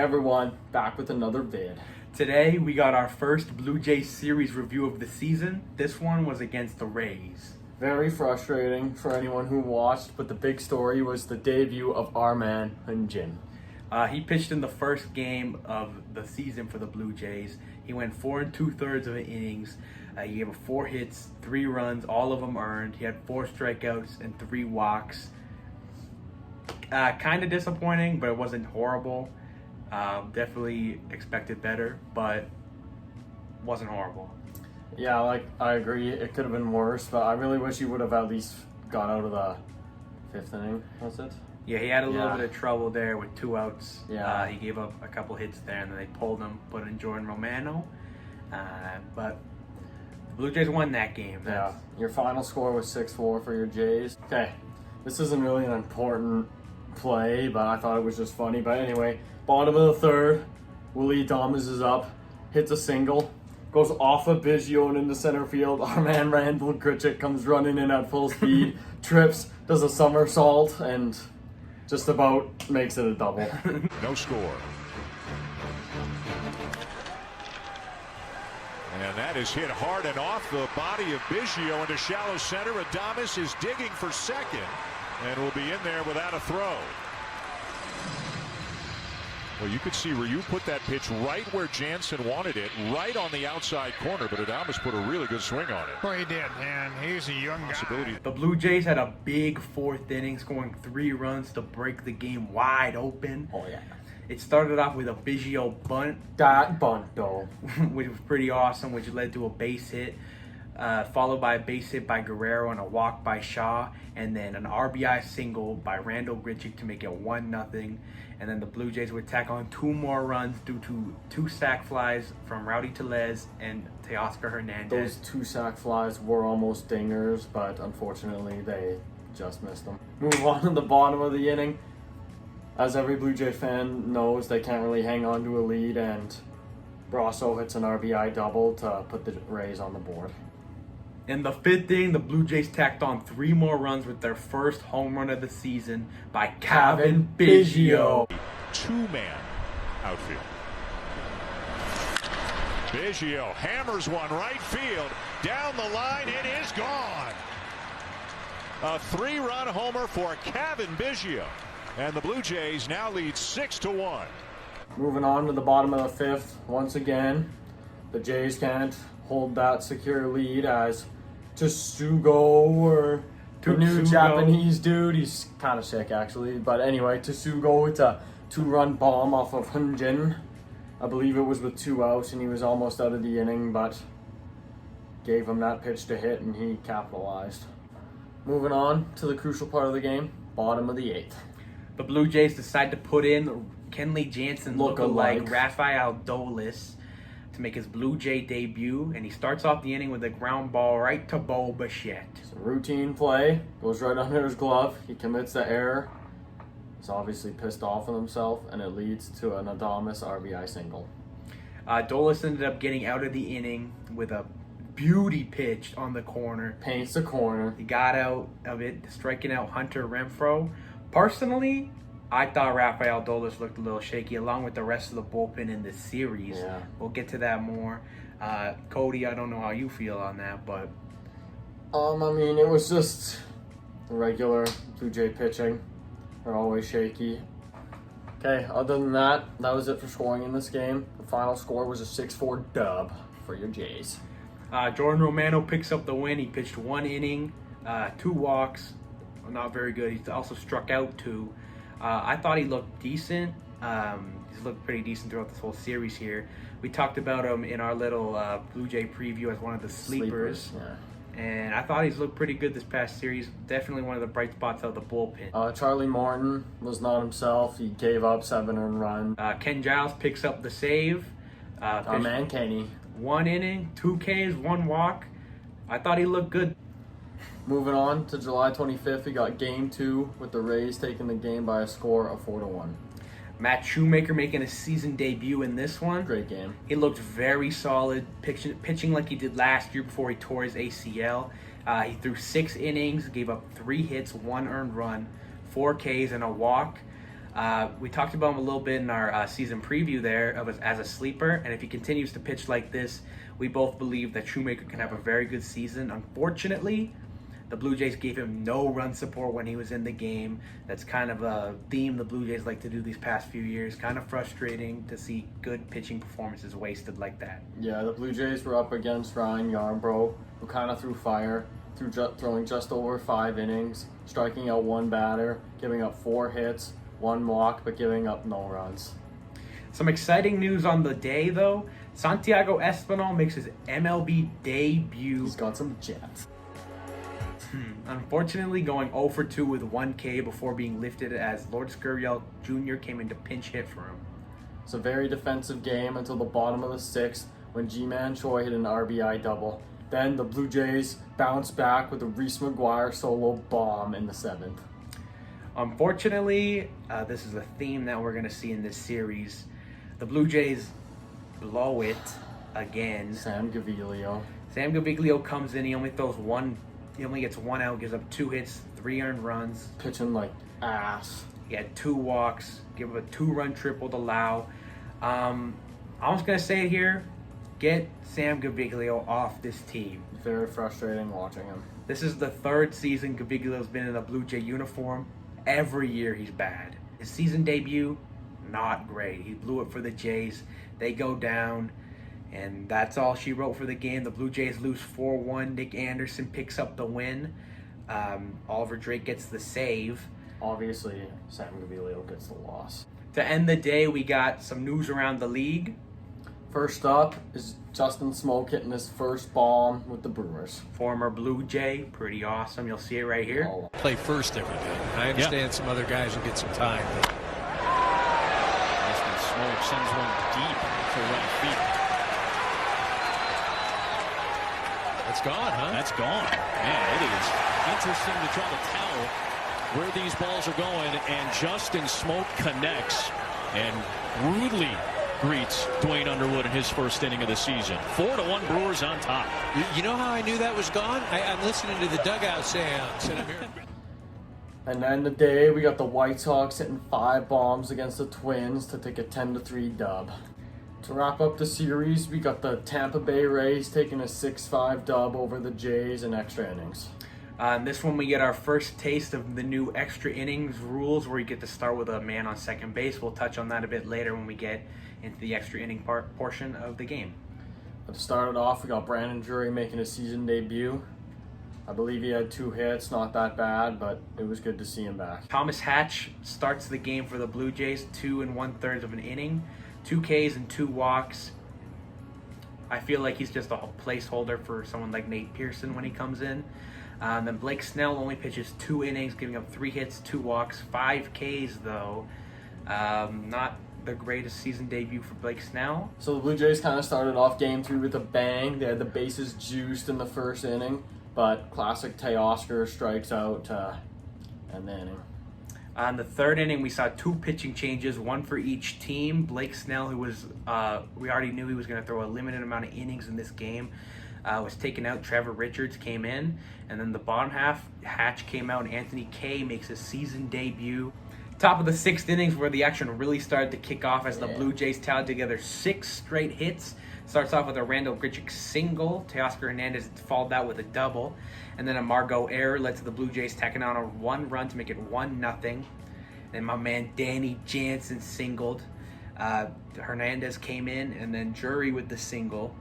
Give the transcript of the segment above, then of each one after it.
everyone, back with another vid. Today we got our first Blue Jays series review of the season. This one was against the Rays. Very frustrating for anyone who watched, but the big story was the debut of our man, Hyunjin. He pitched in the first game of the season for the Blue Jays. He went 4 2/3 of innings. He gave 4 hits, 3 runs, all of them earned. He had 4 strikeouts and 3 walks. Kind of disappointing, but it wasn't horrible. Definitely expected better, but wasn't horrible. Yeah, I agree. It could have been worse, but I really wish he would have at least got out of the 5th inning. Was it? Yeah, he had a little bit of trouble there with 2 outs. Yeah. He gave up a couple hits there, and then they pulled him, put in Jordan Romano. But the Blue Jays won that game. Yeah. Your final score was 6-4 for your Jays. Okay, this isn't really an important play, but I thought it was just funny. But anyway, bottom of the 3rd, Willie Adames is up, hits a single, goes off of Biggio and into center field. Our man Randall Grichuk comes running in at full speed, trips, does a somersault, and just about makes it a double. No score. And that is hit hard and off the body of Biggio into shallow center. Adames is digging for second and will be in there without a throw. Well, you could see Ryu put that pitch right where Jansen wanted it, right on the outside corner, but Adames put a really good swing on it. Well, he did, and he's a young guy. The Blue Jays had a big 4th inning, scoring 3 runs to break the game wide open. Oh, yeah. It started off with a Biggio bunt. That bunt, though. Which was pretty awesome, which led to a base hit, followed by a base hit by Guerrero and a walk by Shaw, and then an RBI single by Randall Grichuk to make it 1-0. And then the Blue Jays would tack on 2 more runs due to 2 sac flies from Rowdy Tellez and Teoscar Hernandez. Those 2 sac flies were almost dingers, but unfortunately they just missed them. Move on to the bottom of the inning. As every Blue Jay fan knows, they can't really hang on to a lead, and Brasso hits an RBI double to put the Rays on the board. In the 5th inning, the Blue Jays tacked on 3 more runs with their first home run of the season by Cavan Biggio. 2-man outfield. Biggio hammers one right field. Down the line, it is gone. A 3-run homer for Cavan Biggio. And the Blue Jays now lead 6-1. Moving on to the bottom of the 5th, once again, the Jays can't hold that secure lead as Tsugo, or the new Japanese dude, he's kind of sick actually, but anyway, Tsugo with a 2-run bomb off of Hyunjin. I believe it was with 2 outs, and he was almost out of the inning, but gave him that pitch to hit, and he capitalized. Moving on to the crucial part of the game, bottom of the 8th. The Blue Jays decide to put in Kenley Jansen look-alike Rafael Dolis to make his Blue Jay debut, and he starts off the inning with a ground ball right to Bo Bichette. It's a routine play, goes right under his glove, he commits the error. He's obviously pissed off with himself, and it leads to an Adames RBI single. Dolis ended up getting out of the inning with a beauty pitch on the corner. Paints the corner. He got out of it, striking out Hunter Renfroe. Personally, I thought Rafael Dolis looked a little shaky, along with the rest of the bullpen in this series. Yeah. We'll get to that more. Cody, I don't know how you feel on that, but I mean, it was just regular Blue Jay pitching. They're always shaky. Okay, other than that, that was it for scoring in this game. The final score was a 6-4 dub for your Jays. Jordan Romano picks up the win. He pitched 1 inning, 2 walks. Not very good. He's also struck out 2. I thought he looked decent. He's looked pretty decent throughout this whole series here. We talked about him in our little Blue Jay preview as one of the sleepers. Yeah. And I thought he's looked pretty good this past series. Definitely one of the bright spots out of the bullpen. Charlie Morton was not himself. He gave up 7 earned runs. Ken Giles picks up the save. Our man Kenny. 1 inning, 2 Ks, 1 walk. I thought he looked good. Moving on to July 25th, we got Game 2 with the Rays taking the game by a score of 4-1. Matt Shoemaker making his season debut in this one. Great game. He looked very solid, pitching like he did last year before he tore his ACL. He threw 6 innings, gave up 3 hits, 1 earned run, 4 Ks, and a walk. We talked about him a little bit in our season preview there as a sleeper, and if he continues to pitch like this, we both believe that Shoemaker can have a very good season. Unfortunately, the Blue Jays gave him no run support when he was in the game. That's kind of a theme the Blue Jays like to do these past few years. Kind of frustrating to see good pitching performances wasted like that. Yeah, the Blue Jays were up against Ryan Yarbrough, who kind of threw fire, throwing just over 5 innings, striking out 1 batter, giving up 4 hits, 1 walk, but giving up no runs. Some exciting news on the day, though. Santiago Espinal makes his MLB debut. He's got some jets. Unfortunately, going 0 for 2 with 1 K before being lifted as Lord Scurriel Jr. came in to pinch hit for him. It's a very defensive game until the bottom of the 6th when G-Man Choi hit an RBI double. Then the Blue Jays bounced back with a Reese McGuire solo bomb in the 7th. Unfortunately, this is a theme that we're going to see in this series. The Blue Jays blow it again. Sam Gaviglio comes in. He only gets 1 out, gives up 2 hits, 3 earned runs. pitching like ass. He had 2 walks, give up a 2-run triple to Lau. I'm just going to say it here. Get Sam Gaviglio off this team. Very frustrating watching him. This is the 3rd season Gaviglio's been in a Blue Jay uniform. Every year he's bad. His season debut, not great. He blew it for the Jays. They go down, and that's all she wrote for the game. The Blue Jays lose 4-1. Nick Anderson picks up the win. Oliver Drake gets the save. Obviously, Sam Gaviglio gets the loss. To end the day, we got some news around the league. First up is Justin Smoke hitting his first bomb with the Brewers. Former Blue Jay, pretty awesome. You'll see it right here. Oh. Play first every day. I understand some other guys will get some time. But Justin Smoke sends one deep to right field. it's gone, huh? That's gone. Man, it is interesting to try to tell where these balls are going, and Justin Smoke connects and rudely greets Dwayne Underwood in his first inning of the season. 4-1 Brewers on top. You know how I knew that was gone? I'm listening to the dugout seance, and I'm hearing. And then the day we got the White Sox hitting 5 bombs against the Twins to take a 10-3 dub. To wrap up the series, we got the Tampa Bay Rays taking a 6-5 dub over the Jays in extra innings. This one we get our first taste of the new extra innings rules where you get to start with a man on second base. We'll touch on that a bit later when we get into the extra inning portion of the game. But to start it off, we got Brandon Drury making his season debut. I believe he had 2 hits, not that bad, but it was good to see him back. Thomas Hatch starts the game for the Blue Jays, 2 1/3 of an inning, 2 Ks and 2 walks. I feel like he's just a placeholder for someone like Nate Pearson when he comes in. Then Blake Snell only pitches 2 innings, giving up 3 hits, 2 walks, 5 Ks though. Not the greatest season debut for Blake Snell. So the Blue Jays kind of started off game 3 with a bang. They had the bases juiced in the first inning, but classic Teoscar strikes out to end the inning. On the 3rd inning, we saw 2 pitching changes, 1 for each team. Blake Snell, who was, we already knew he was going to throw a limited amount of innings in this game, was taken out. Trevor Richards came in. And then the bottom half, Hatch came out, and Anthony Kay makes his season debut. Top of the 6th innings where the action really started to kick off as the Blue Jays tallied together 6 straight rhits. Starts off with a Randall Grichuk single. Teoscar Hernandez followed that with a double. And then a Margot error led to the Blue Jays tacking on a 1 run to make it 1-0. And my man Danny Jansen singled. Hernandez came in, and then Drury with the single.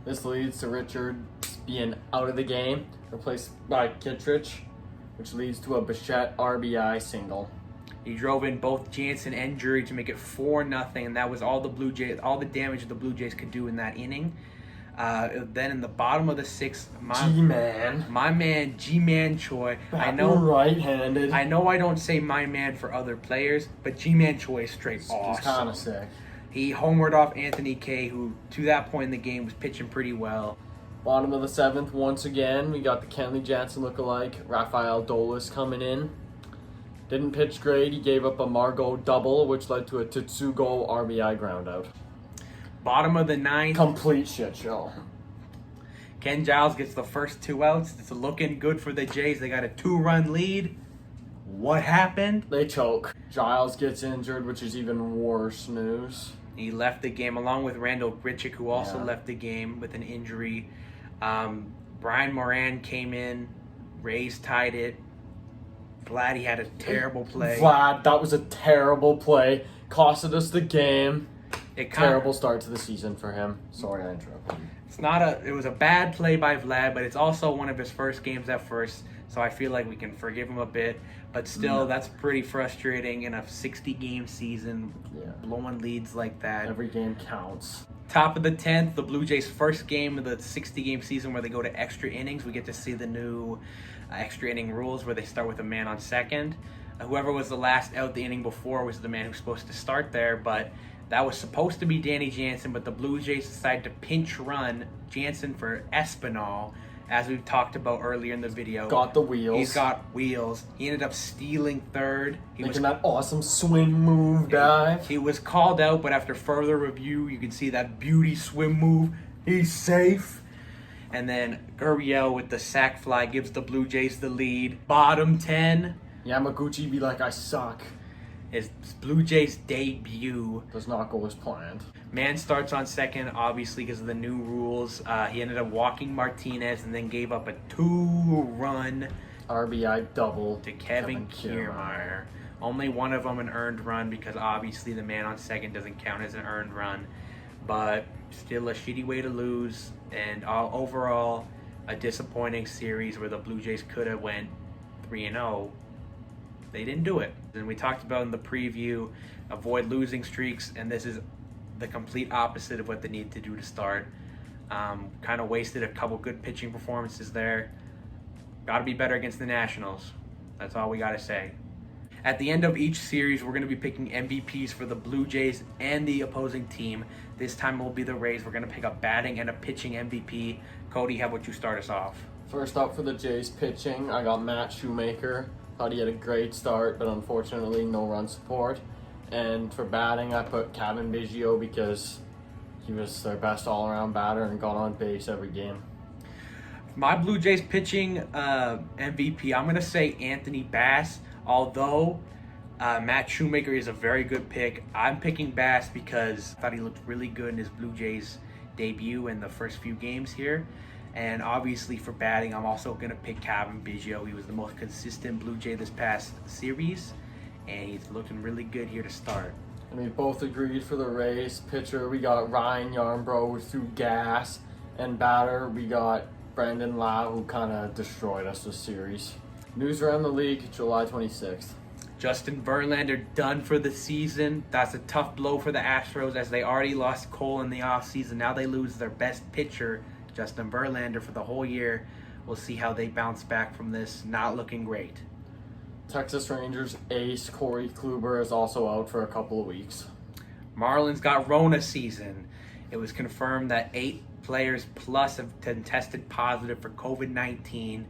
This leads to Richard being out of the game, replaced by Kittredge, which leads to a Bichette RBI single. He drove in both Jansen and Drury to make it 4-0, and that was all the damage the Blue Jays could do in that inning. Then in the bottom of the 6th, my man G-Man Choi. I know right-handed. I know I don't say my man for other players, but G-Man Choi is straight awesome. He's kind of sick. He homered off Anthony Kay, who to that point in the game was pitching pretty well. Bottom of the 7th, once again, we got the Kenley Jansen lookalike, Rafael Dolis coming in. Didn't pitch great. He gave up a Margot double, which led to a Tetsugo RBI groundout. Bottom of the 9th. Complete shit show. Ken Giles gets the first 2 outs. It's looking good for the Jays. They got a 2-run lead. What happened? They choke. Giles gets injured, which is even worse news. He left the game along with Randall Grichuk, who also Yeah. left the game with an injury. Brian Moran came in. Rays tied it. Vladdy had a terrible play. Vlad, that was a terrible play. Costed us the game. Terrible start to the season for him. Sorry I interrupted you. It was a bad play by Vlad, but it's also one of his first games at first, so I feel like we can forgive him a bit. But still, that's pretty frustrating in a 60-game season, blowing leads like that. Every game counts. Top of the 10th, the Blue Jays' first game of the 60-game season where they go to extra innings. We get to see the new extra inning rules where they start with a man on second. Whoever was the last out the inning before was the man who's supposed to start there, but that was supposed to be Danny Jansen, but the Blue Jays decided to pinch run Jansen for Espinal, as we've talked about earlier in the video. Got the wheels. He's got wheels. He ended up stealing third. Making that awesome swing move dive. He was called out, but after further review, you can see that beauty swim move. He's safe. And then Gurriel with the sac fly gives the Blue Jays the lead. Bottom 10. Yamaguchi be like, I suck. Is Blue Jays' debut. Does not go as planned. Man starts on second, obviously, because of the new rules. He ended up walking Martinez and then gave up a 2-run RBI double to Kevin Kiermaier. Only one of them an earned run because obviously the man on second doesn't count as an earned run. But still a shitty way to lose. And overall, a disappointing series where the Blue Jays could have went 3-0. They didn't do it. And we talked about in the preview, avoid losing streaks, and this is the complete opposite of what they need to do to start. Kind of wasted a couple good pitching performances there. Got to be better against the Nationals. That's all we got to say. At the end of each series, we're going to be picking MVPs for the Blue Jays and the opposing team. This time it will be the Rays. We're going to pick a batting and a pitching MVP. Cody, how about you start us off? First up for the Jays pitching, I got Matt Shoemaker. Thought he had a great start, but unfortunately no run support. And for batting, I put Kevin Biggio because he was their best all-around batter and got on base every game. My Blue Jays pitching MVP, I'm going to say Anthony Bass. Although Matt Shoemaker is a very good pick, I'm picking Bass because I thought he looked really good in his Blue Jays debut in the first few games here. And obviously for batting, I'm also going to pick Kevin Biggio. He was the most consistent Blue Jay this past series, and he's looking really good here to start. And we both agreed for the Rays pitcher. We got Ryan Yarnbrough through gas, and batter we got Brandon Lau, who kind of destroyed us this series. News around the league, July 26th. Justin Verlander done for the season. That's a tough blow for the Astros as they already lost Cole in the offseason. Now they lose their best pitcher, Justin Verlander, for the whole year. We'll see how they bounce back from this. Not looking great. Texas Rangers ace Corey Kluber is also out for a couple of weeks. Marlins got Rona season. It was confirmed that 8 players plus have tested positive for COVID-19.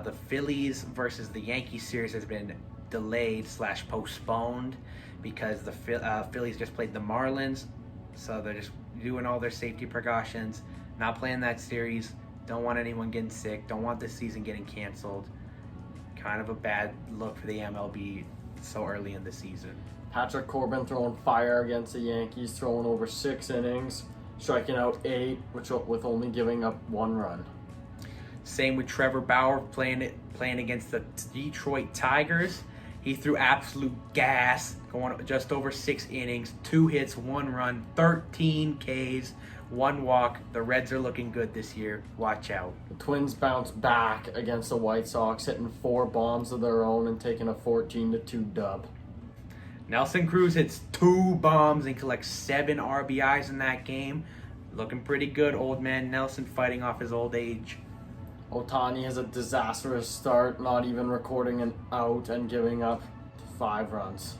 The Phillies versus the Yankees series has been delayed/postponed because the Phillies just played the Marlins. So they're just doing all their safety precautions. Not playing that series. Don't want anyone getting sick. Don't want this season getting canceled. Kind of a bad look for the MLB so early in the season. Patrick Corbin throwing fire against the Yankees, throwing over 6 innings, striking out 8, with only giving up 1 run. Same with Trevor Bauer playing against the Detroit Tigers. He threw absolute gas, going just over 6 innings, 2 hits, 1 run, 13 Ks, 1 walk. The Reds are looking good this year. Watch out. The Twins bounced back against the White Sox, hitting 4 bombs of their own and taking a 14-2 dub. Nelson Cruz hits 2 bombs and collects 7 RBIs in that game. Looking pretty good, old man Nelson fighting off his old age. Ohtani has a disastrous start, not even recording an out and giving up 5 runs.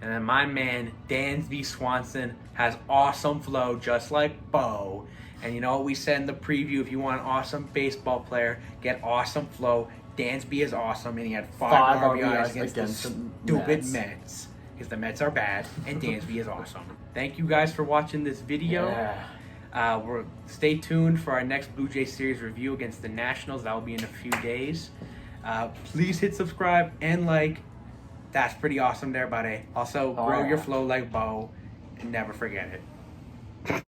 And then my man, Dansby Swanson, has awesome flow just like Bo. And you know what we said in the preview, if you want an awesome baseball player, get awesome flow. Dansby is awesome, and he had 5 RBIs against the stupid Mets. Because the Mets are bad, and Dansby is awesome. Thank you guys for watching this video. Yeah. Stay tuned for our next Blue Jays series review against the Nationals. That will be in a few days. Please hit subscribe and like. That's pretty awesome there, buddy. Also, grow your flow like Bo, and never forget it.